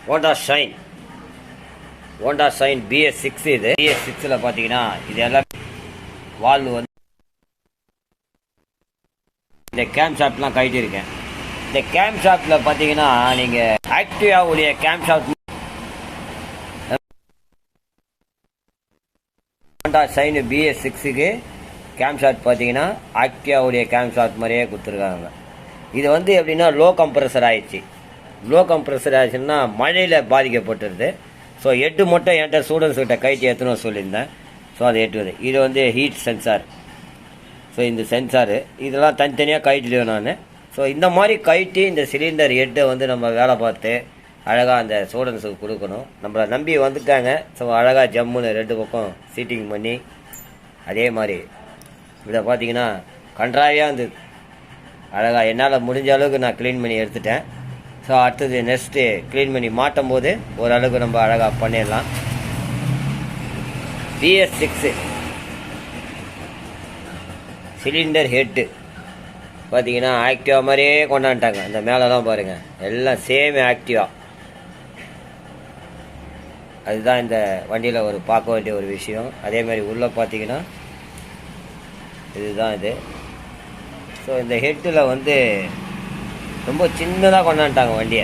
Honda shine BS6 இது. BS6ல பார்த்தீங்கன்னா இது எல்லாம் வால்வு வந்து இந்த கேம் ஷாப்ட்லாம் கட்டியிருக்கேன். இந்த கேம் ஷாப்டில் பார்த்தீங்கன்னா நீங்கள் ஆக்டிவாவுடைய கேம் ஷாப் ஹோண்டா ஷைன் BS6க்கு கேம் ஷாட் பார்த்தீங்கன்னா ஆக்டிவாவுடைய கேம் ஷாட் மாதிரியே கொடுத்துருக்காங்க. இது வந்து எப்படின்னா லோ கம்ப்ரஸர் ஆயிடுச்சு. லோ கம்ப்ரஸர் ஆயிடுச்சுன்னா மழையில் பாதிக்கப்பட்டுருது. ஸோ எட்டு மட்டும் என்கிட்ட ஸ்டூடெண்ட்ஸ் கிட்ட கைட்டு ஏற்றணும் சொல்லியிருந்தேன். ஸோ அது எட்டுவது. இது வந்து ஹீட் சென்சார். ஸோ இந்த சென்சாரு இதெல்லாம் தனித்தனியாக கைட்டிடுவேன் நான். ஸோ இந்த மாதிரி கைட்டி இந்த சிலிண்டர் ஹெட்டை வந்து நம்ம வேலை பார்த்து அழகாக அந்த ஸ்டூடெண்ட்ஸுக்கு கொடுக்கணும். நம்மளை நம்பி வந்துட்டாங்க. ஸோ அழகாக ஜம்முன்னு ரெண்டு பக்கம் சீட்டிங் பண்ணி அதே மாதிரி இதை பார்த்தீங்கன்னா கன்றாவியாக இருந்தது. அழகாக என்னால் முடிஞ்ச அளவுக்கு நான் க்ளீன் பண்ணி எடுத்துட்டேன். ஸோ அடுத்தது நெக்ஸ்ட்டு க்ளீன் பண்ணி மாட்டும் போது ஓரளவுக்கு நம்ம அழகாக பண்ணிடலாம். BS6 சிலிண்டர் ஹெட்டு பார்த்தீங்கன்னா ஆக்டிவா மாதிரியே கொண்டாந்துட்டாங்க. அந்த மேலெலாம் பாருங்கள் எல்லாம் சேம் ஆக்டிவா. அதுதான் இந்த வண்டியில் ஒரு பார்க்க வேண்டிய ஒரு விஷயம். அதே மாதிரி உள்ளே பார்த்தீங்கன்னா இதுதான் இது. ஸோ இந்த ஹெட்டில் வந்து ரொம்ப சின்னதாக கொண்டாந்துட்டாங்க வண்டியை.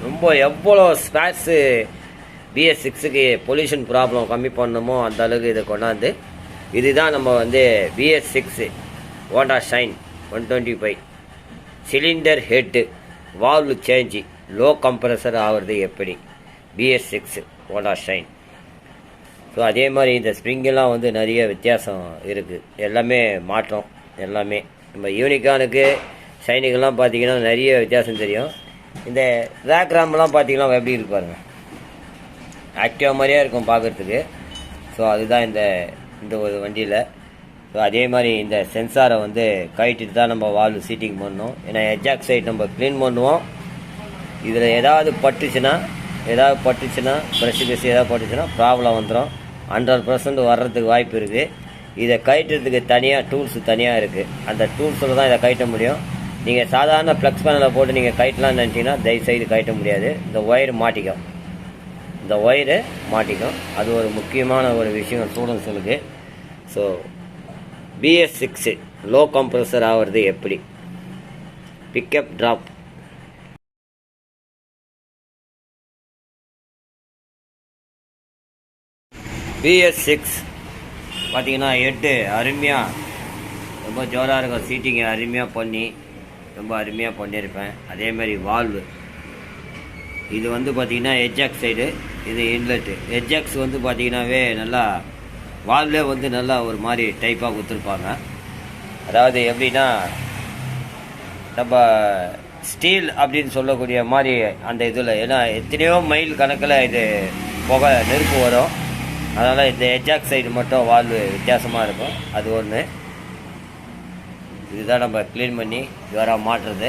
ரொம்ப எவ்வளோ ஸ்பேர்ஸு BS6க்கு பொல்யூஷன் ப்ராப்ளம் கம்மி பண்ணணுமோ அந்த அளவுக்கு இதை கொண்டாந்து இதுதான் நம்ம வந்து BS6 Honda shine 125 cylinder head valve change low compressor ஆகிறது எப்படி BS6 ஹோண்டா ஷைன். ஸோ அதே மாதிரி இந்த ஸ்ப்ரிங்கெல்லாம் வந்து நிறைய வித்தியாசம் இருக்குது. எல்லாமே மாற்றம். எல்லாமே நம்ம யூனிகானுக்கு ஷைனுக்கெல்லாம் பார்த்தீங்கன்னா நிறைய வித்தியாசம் தெரியும். இந்த ரேக் ராம்லாம் பார்த்தீங்கன்னா எப்படி இருப்பாருங்க ஆக்டிவா மாதிரியே இருக்கும் பார்க்குறதுக்கு. ஸோ அதுதான் இந்த ஒரு வண்டியில். ஸோ அதே மாதிரி இந்த சென்சாரை வந்து கைட்டிட்டு தான் நம்ம வால்வு சீட்டிங் பண்ணணும். ஏன்னா எஜாக் சைட் நம்ம க்ளீன் பண்ணுவோம். இதில் ஏதாவது பட்டுச்சுன்னா ப்ரெஷ் ஏதாவது பட்டுச்சுன்னா ப்ராப்ளம் வந்துடும். 100% வர்றதுக்கு வாய்ப்பு இருக்குது. இதை கைட்டுறதுக்கு தனியாக டூல்ஸ் தனியாக இருக்குது. அந்த டூல்ஸில் தான் இதை கைட்ட முடியும். நீங்கள் சாதாரண ப்ளக்ஸ் பேனலில் போட்டு நீங்கள் கைட்டலாம்னு நினச்சிங்கன்னா தயவுசெய்து கைட்ட முடியாது. இந்த ஒயர் மாட்டிக்கும். அது ஒரு முக்கியமான ஒரு விஷயம் ஸ்டூடெண்ட்ஸுங்களுக்கு. ஸோ BS6 லோ கம்ப்ரஸர் ஆகிறது எப்படி பிக்கப் ட்ராப். BS6 பார்த்தீங்கன்னா ஹெட்டு அருமையாக ரொம்ப ஜோராக இருக்கும். சீட்டிங்கை அருமையாக பண்ணி ரொம்ப அருமையாக பண்ணியிருப்பேன். அதேமாதிரி வால்வு இது வந்து பார்த்திங்கன்னா எஜாக் சைடு, இது இன்லெட்டு. எஜாக்ஸ் வந்து பார்த்திங்கனாவே நல்லா வால்வே வந்து நல்லா ஒரு மாதிரி டைப்பாக கொடுத்துருப்பாங்க. அதாவது எப்படின்னா நம்ம ஸ்டீல் அப்படின்னு சொல்லக்கூடிய மாதிரி அந்த இதில். ஏன்னா எத்தனையோ மைல் கணக்கில் இது புகை நெருப்பு வரும். அதனால் இந்த எஜாக் சைடு மட்டும் வால்வு வித்தியாசமாக இருக்கும். அது ஒன்று. இதுதான் நம்ம க்ளீன் பண்ணி ஜோராக மாட்டுறது.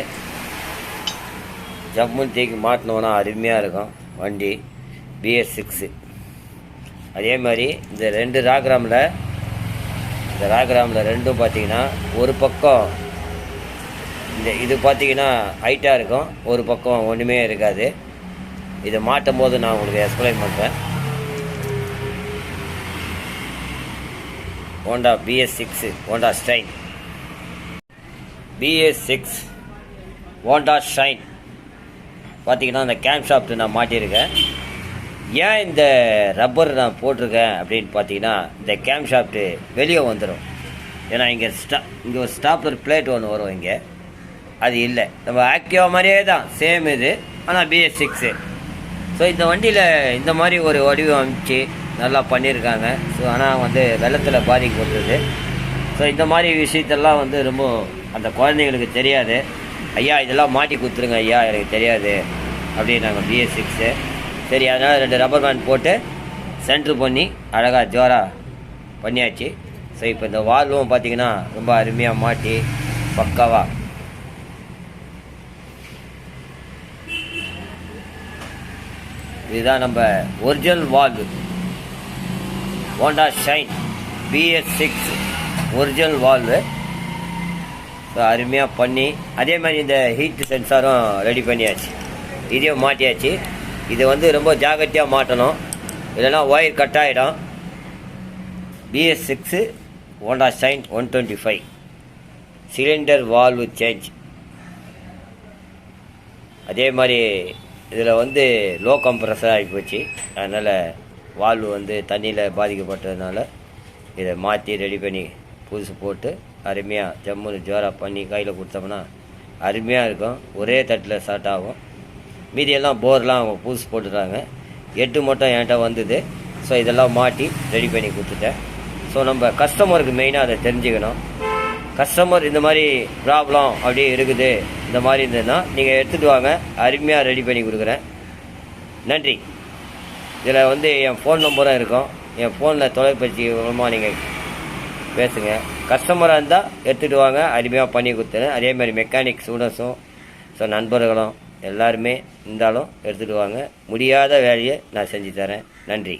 ஜம்முன்னு தீக்கி மாட்டினோன்னா அருமையாக இருக்கும் வண்டி BS6. அதே மாதிரி இந்த ரெண்டு ராக்ராமில் ரெண்டும் பார்த்தீங்கன்னா ஒரு பக்கம் இது பார்த்தீங்கன்னா ஹைட்டாக இருக்கும், ஒரு பக்கம் ஒன்றுமே இருக்காது. இதை மாட்டும் போது நான் உங்களுக்கு எக்ஸ்பிளைன் பண்ணுறேன். Honda BS6 Honda shine BS6 Honda shine பார்த்தீங்கன்னா இந்த கேம் ஷாப்ட்டு நான் மாட்டியிருக்கேன். ஏன் இந்த ரப்பர் நான் போட்டிருக்கேன் அப்படின்னு பார்த்தீங்கன்னா இந்த கேம் ஷாப்ட்டு வெளியே வந்துடும். ஏன்னா இங்கே ஒரு ஸ்டாப்லர் பிளேட் ஒன்று வரும் இங்கே. அது இல்லை, நம்ம ஆக்டிவா மாதிரியே தான் சேம் இது, ஆனால் BS6. ஸோ இந்த வண்டியில் இந்த மாதிரி ஒரு வடிவம் அமைச்சு நல்லா பண்ணியிருக்காங்க. ஸோ ஆனால் வந்து வெள்ளத்தில் பாதிக்கப்படுறது. ஸோ இந்த மாதிரி விஷயத்தெல்லாம் வந்து ரொம்ப அந்த குழந்தைங்களுக்கு தெரியாது. ஐயா இதெல்லாம் மாட்டி கொடுத்துருங்க ஐயா, எனக்கு தெரியாது அப்படின்னாங்க BS6. சரி, அதனால் 2 ரப்பர் பேண்ட் போட்டு சென்ட்ரு பண்ணி அழகாக ஜோராக பண்ணியாச்சு. ஸோ இப்போ இந்த வால்வும் பார்த்திங்கன்னா ரொம்ப அருமையாக மாட்டி பக்காவாக இதுதான் நம்ம original valve Honda shine BS6 original valve. So அருமையாக பண்ணி அதே மாதிரி இந்த ஹீட் சென்சாரும் ரெடி பண்ணியாச்சு, இதையும் மாட்டியாச்சு. இது வந்து ரொம்ப ஜாக்கிரதையாக மாட்டணும், இல்லைன்னா ஒயர் கட் ஆகிடும். BS6 Honda shine 125 cylinder valve change. அதே மாதிரி இதில் வந்து லோ கம்ப்ரஸர் ஆகி போச்சு, அதனால் வால்வு வந்து தண்ணியில் பாதிக்கப்பட்டதுனால இதை மாற்றி ரெடி பண்ணி புதுசு போட்டு அருமையாக ஜம்முன்னு ஜோராக பண்ணி கையில் கொடுத்தோம்னா அருமையாக இருக்கும். ஒரே தட்டில் ஸ்டார்ட் ஆகும். மீதியெல்லாம் போர்லாம் அவங்க புதுசு போட்டுட்டாங்க. 8 மட்டும் என்கிட்ட வந்தது. ஸோ இதெல்லாம் மாட்டி ரெடி பண்ணி கொடுத்துட்டேன். ஸோ நம்ம கஸ்டமருக்கு மெயினாக அதை தெரிஞ்சுக்கணும். கஸ்டமர் இந்த மாதிரி ப்ராப்ளம் அப்படியே இருக்குது, இந்த மாதிரி இருந்ததுன்னா நீங்கள் எடுத்துகிட்டு வாங்க, அருமையாக ரெடி பண்ணி கொடுக்குறேன். நன்றி. இதில் வந்து என் ஃபோன் நம்பரும் இருக்கும். என் ஃபோனில் தொலைபேசி மூலமாக நீங்கள் பேசுங்க. கஸ்டமராக இருந்தால் எடுத்துகிட்டு வாங்க, அருமையாக பண்ணி கொடுத்துறேன். அதே மாதிரி மெக்கானிக் ஸ்டூடெண்ட்ஸும் ஸோ நண்பர்களும் எல்லாருமே இருந்தாலும் எடுத்துகிட்டு வாங்க. முடியாத வேலையை நான் செஞ்சு தரேன். நன்றி.